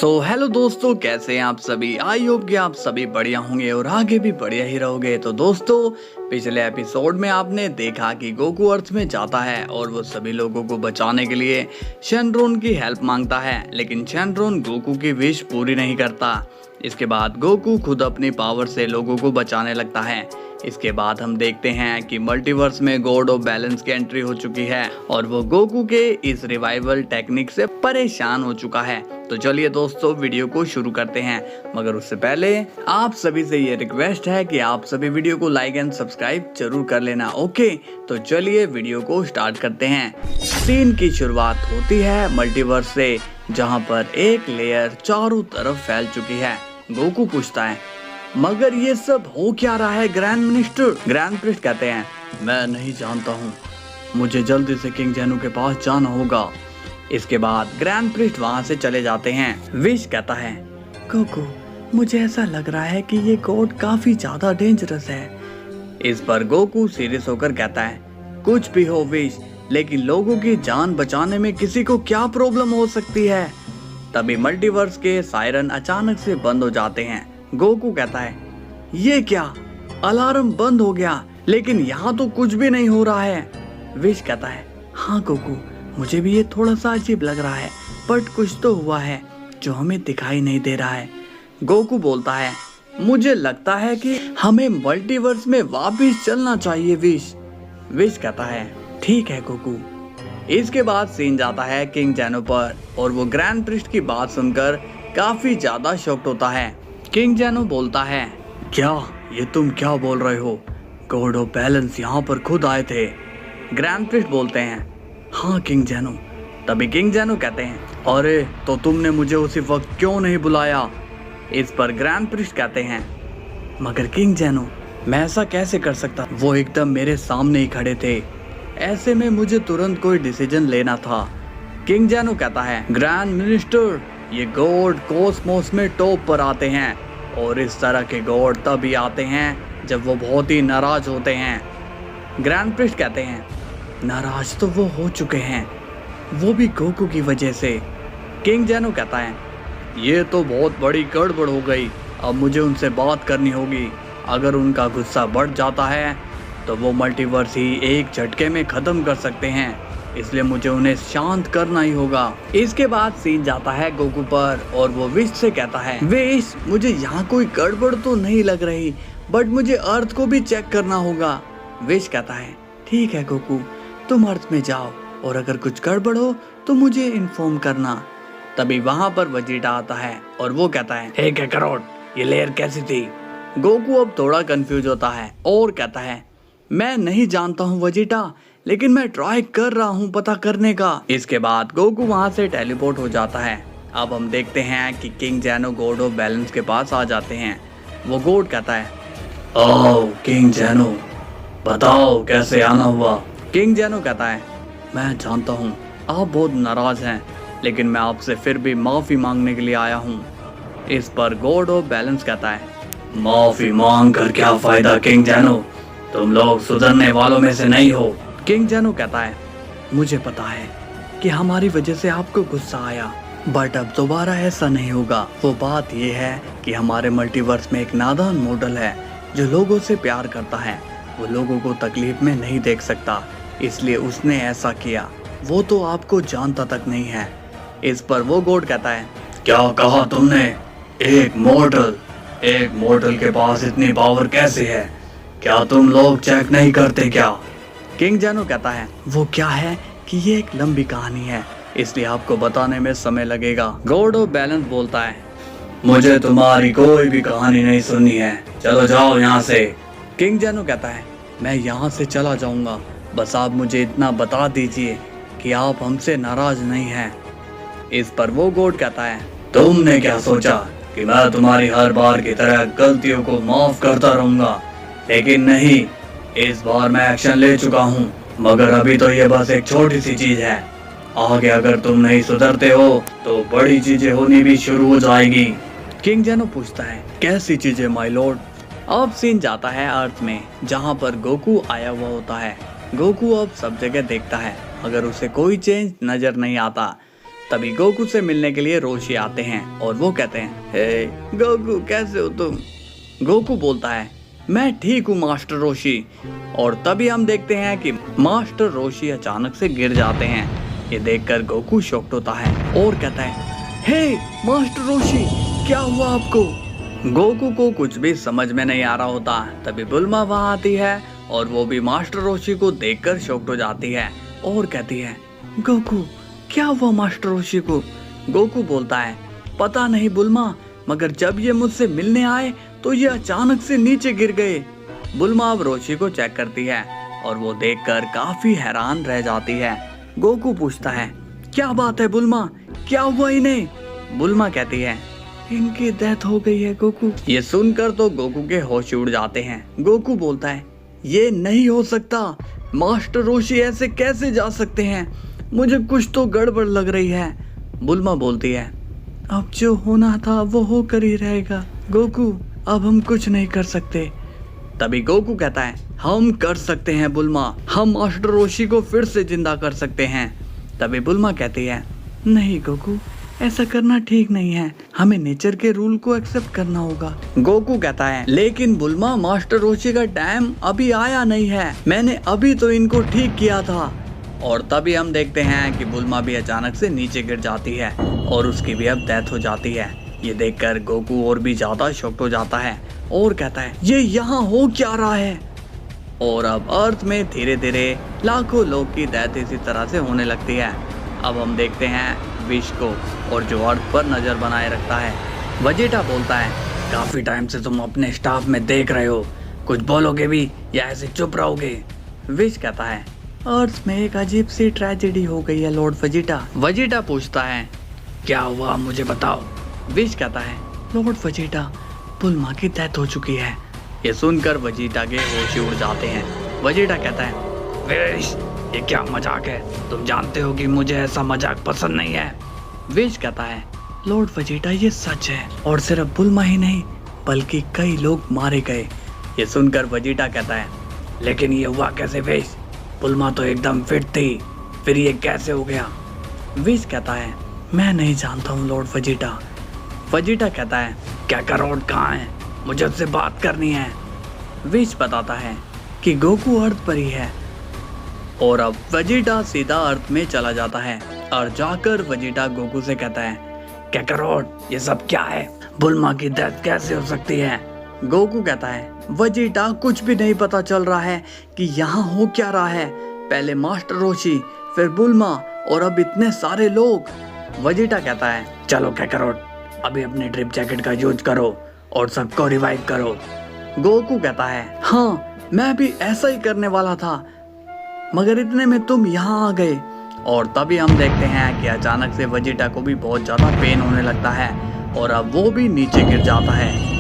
Hello दोस्तों, कैसे हैं आप सभी। आई होप कि आप सभी बढ़िया होंगे और आगे भी बढ़िया ही रहोगे। तो दोस्तों, पिछले एपिसोड में आपने देखा कि गोकू अर्थ में जाता है और वो सभी लोगों को बचाने के लिए शेनरॉन की हेल्प मांगता है, लेकिन शेनरॉन गोकू की विश पूरी नहीं करता। इसके बाद गोकू खुद अपनी पावर से लोगों को बचाने लगता है। इसके बाद हम देखते हैं कि मल्टीवर्स में गॉड ऑफ बैलेंस की एंट्री हो चुकी है और वो गोकू के इस रिवाइवल टेक्निक से परेशान हो चुका है। तो चलिए दोस्तों, वीडियो को शुरू करते हैं, मगर उससे पहले आप सभी से ये रिक्वेस्ट है कि आप सभी वीडियो को लाइक एंड सब्सक्राइब जरूर कर लेना। ओके, तो चलिए वीडियो को स्टार्ट करते हैं। सीन की शुरुआत होती है मल्टीवर्स से, जहाँ पर एक लेयर चारों तरफ फैल चुकी है। गोकू पूछता है, मगर ये सब हो क्या रहा है ग्रैंड मिनिस्टर। ग्रैंड प्रिस्ट कहते हैं, मैं नहीं जानता हूँ, मुझे जल्दी से किंग जेनू के पास जाना होगा। इसके बाद ग्रैंड प्रिस्ट वहाँ से चले जाते हैं। विश कहता है, गोकू मुझे ऐसा लग रहा है कि ये गॉड काफी ज्यादा डेंजरस है। इस पर गोकू सीरियस होकर कहता है, कुछ भी हो विश, लेकिन लोगों की जान बचाने में किसी को क्या प्रॉब्लम हो सकती है। तभी मल्टीवर्स के सायरन अचानक से बंद हो जाते हैं। गोकू कहता है, ये क्या, अलार्म बंद हो गया, लेकिन यहाँ तो कुछ भी नहीं हो रहा है। विश कहता है, हाँ गोकू, मुझे भी ये थोड़ा सा अजीब लग रहा है, बट कुछ तो हुआ है जो हमें दिखाई नहीं दे रहा है। गोकू बोलता है, मुझे लगता है कि हमें मल्टीवर्स में वापस चलना चाहिए विश। विश कहता है, ठीक है गोकू। इसके बाद सीन जाता है किंग जेनो पर और वो ग्रैंड प्रिस्ट की बात सुनकर काफी ज्यादा शॉक्ड होता है। किंग जेनो बोलता है, क्या ये तुम क्या बोल रहे हो, गॉड ऑफ बैलेंस यहाँ पर खुद आए थे। ग्रैंड प्रिस्ट बोलते हैं, हाँ किंग जेनो। तभी किंग जेनो कहते हैं, अरे तो तुमने मुझे उसी वक्त क्यों नहीं बुलाया। इस पर ग्रैंड प्रिस्ट कहते हैं, मगर किंग जेनो मैं ऐसा कैसे कर सकता, वो एकदम मेरे सामने ही खड़े थे, ऐसे में मुझे तुरंत कोई डिसीजन लेना था। किंग जेनो कहता है, ग्रैंड मिनिस्टर, ये गॉड कॉस्मोस में टॉप पर आते हैं और इस तरह के गॉड तभी आते हैं जब वो बहुत ही नाराज होते हैं। ग्रैंड प्रिस्ट कहते हैं, नाराज तो वो हो चुके हैं, वो भी गोकू की वजह से। किंग जेनो कहता है, ये तो बहुत बड़ी गड़बड़ हो गई, अब मुझे उनसे बात करनी होगी। अगर उनका गुस्सा बढ़ जाता है तो वो मल्टीवर्स ही एक झटके में खत्म कर सकते हैं, इसलिए मुझे उन्हें शांत करना ही होगा। इसके बाद सीन जाता है गोकू पर और वो विश से कहता है, विश मुझे यहाँ कोई गड़बड़ तो नहीं लग रही, बट मुझे अर्थ को भी चेक करना होगा। विश कहता है, ठीक है गोकू, तुम अर्थ में जाओ और अगर कुछ गड़बड़ हो तो मुझे इन्फॉर्म करना। तभी वहाँ पर वजीटा आता है और वो कहता है, हे काकारोट, ये लेयर कैसी थी। गोकू अब थोड़ा कंफ्यूज होता है और कहता है, मैं नहीं जानता हूँ वजीटा, लेकिन मैं ट्राई कर रहा हूँ पता करने का। इसके बाद गोकू वहाँ से टेलीपोर्ट हो जाता है। अब हम देखते हैं कि किंग जेनो गॉड ऑफ बैलेंस के पास आ जाते हैं। वो गॉड कहता है, ओह किंग जेनो, बताओ कैसे आना हुआ। किंग जेनो कहता है, मैं जानता हूँ आप बहुत नाराज हैं, लेकिन मैं आपसे फिर भी माफी मांगने के लिए आया हूँ। इस पर गॉड ऑफ बैलेंस कहता है, माफी मांग कर क्या फायदा किंग जेनो, तुम लोग सुधरने वालों में से नहीं हो। किंग जेनो कहता है, मुझे पता है कि हमारी वजह से आपको गुस्सा आया, बट अब दोबारा ऐसा नहीं होगा। वो बात ये है कि हमारे मल्टीवर्स में एक नादान मॉडल है जो लोगों से प्यार करता है, वो लोगों को तकलीफ में नहीं देख सकता, इसलिए उसने ऐसा किया। वो तो आपको जानता तक नहीं है। इस पर वो गॉड कहता है, क्या कहा तुमने, एक मॉडल के पास इतनी पावर कैसे है, क्या तुम लोग चेक नहीं करते क्या। किंग जेनो कहता है, वो क्या है कि ये एक लंबी कहानी है, इसलिए आपको बताने में समय लगेगा। गॉड ऑफ बैलेंस बोलता है, मुझे तुम्हारी कोई भी कहानी नहीं सुननी है, चलो जाओ यहाँ से। किंग जेनो कहता है, मैं यहाँ से चला जाऊंगा, बस आप मुझे इतना बता दीजिए कि आप हमसे नाराज नहीं हैं। इस पर वो गॉड कहता है, तुमने क्या सोचा कि मैं तुम्हारी हर बार की तरह गलतियों को माफ करता रहूंगा, लेकिन नहीं, इस बार मैं एक्शन ले चुका हूँ, मगर अभी तो ये बस एक छोटी सी चीज है, आगे अगर तुम नहीं सुधरते हो तो बड़ी चीजें होनी भी शुरू हो जाएगी। किंग जेनो पूछता है, कैसी चीजें माय लॉर्ड। अब सीन जाता है अर्थ में, जहाँ पर गोकू आया हुआ होता है। गोकू अब सब जगह देखता है, मगर उसे कोई चेंज नजर नहीं आता। तभी गोकू से मिलने के लिए रोशी आते हैं और वो कहते हैं, हे गोकू कैसे हो तुम? गोकू बोलता है, मैं ठीक हूँ मास्टर रोशी। और तभी हम देखते हैं कि मास्टर रोशी अचानक से गिर जाते हैं। ये देखकर गोकू शॉक्ड होता है और कहता है, हे मास्टर रोशी क्या हुआ आपको? गोकू को कुछ भी समझ में नहीं आ रहा होता। तभी बुल्मा वहाँ आती है और वो भी मास्टर रोशी को देखकर शॉक्ड हो जाती है और कहती है, गोकू क्या हुआ मास्टर रोशी को? गोकू बोलता है, पता नहीं बुल्मा, मगर जब ये मुझसे मिलने आए तो ये अचानक से नीचे गिर गए। बुल्मा अब रोशी को चेक करती है और वो देखकर काफी हैरान रह जाती है। गोकू पूछता है, क्या बात है बुल्मा, क्या हुआ इन्हें? बुल्मा कहती है, इनकी डेथ हो गई है गोकू। ये सुनकर तो गोकू के होश उड़ जाते हैं। गोकू बोलता है, ये नहीं हो सकता, मास्टर रोशी ऐसे कैसे जा सकते हैं? मुझे कुछ तो गड़बड़ लग रही है। बुल्मा बोलती है, अब जो होना था वो होकर ही रहेगा गोकू, अब हम कुछ नहीं कर सकते। तभी गोकू कहता है, हम कर सकते हैं बुल्मा, हम मास्टर रोशी को फिर से जिंदा कर सकते हैं। तभी बुल्मा कहती है, नहीं गोकू, ऐसा करना ठीक नहीं है, हमें नेचर के रूल को एक्सेप्ट करना होगा। गोकू कहता है, लेकिन बुल्मा मास्टर रोशी का टाइम अभी आया नहीं है, मैंने अभी तो इनको ठीक किया था। और तभी हम देखते हैं कि बुल्मा भी अचानक से नीचे गिर जाती है और उसकी भी अब डेथ हो जाती है। ये देखकर गोकू और भी ज्यादा शॉक्ड हो जाता है और कहता है, ये यहाँ हो क्या रहा है? और अब अर्थ में धीरे धीरे लाखों लोग की डेथ इसी तरह से होने लगती है। अब हम देखते हैं विश को, और जो अर्थ पर नजर बनाए रखता है। वेजिटा बोलता है, काफी टाइम से तुम अपने स्टाफ में देख रहे हो, कुछ बोलोगे भी या ऐसे चुप रहोगे? विश कहता है, अर्थ में एक अजीब सी ट्रेजेडी हो गई है लॉर्ड वेजिटा। वेजिटा पूछता है, क्या हुआ मुझे बताओ? विश कहता है, लॉर्ड वेजिटा, बुल्मा की डेथ हो चुकी है। ये सुनकर वेजिटा के होश उड़ जाते हैं। वेजिटा कहता है, विश ये क्या मजाक है? तुम जानते हो कि मुझे ऐसा मजाक पसंद नहीं है। विश कहता है, लॉर्ड वेजिटा ये सच है, और सिर्फ बुल्मा ही नहीं बल्कि कई लोग मारे गए। ये सुनकर वेजिटा कहता है, लेकिन ये हुआ कैसे विश? बुल्मा तो एकदम फिट थी, फिर ये कैसे हो गया? विश कहता है, मैं नहीं जानता हूँ लॉर्ड वेजिटा। वेजिटा कहता है, कैकारोट कहाँ है? मुझे उससे बात करनी है। विश बताता है कि गोकू अर्थ पर ही है। और अब वेजिटा सीधा अर्थ में चला जाता है और जाकर वेजिटा गोकू से कहता है, कैकारोट ये सब क्या है? बुल्मा की डेथ कैसे हो सकती है? गोकू कहता है, वेजिटा कुछ भी नहीं पता चल रहा है कि यहाँ हो क्या रहा है। पहले मास्टर रोशी, फिर बुल्मा और अब इतने सारे लोग। वेजिटा कहता है, चलो कैकारोट अभी अपनी ड्रिप जैकेट का यूज करो और सबको रिवाइव करो। गोकू कहता है, हाँ मैं भी ऐसा ही करने वाला था, मगर इतने में तुम यहाँ आ गए। और तभी हम देखते हैं कि अचानक से वेजिटा को भी बहुत ज्यादा पेन होने लगता है और अब वो भी नीचे गिर जाता है।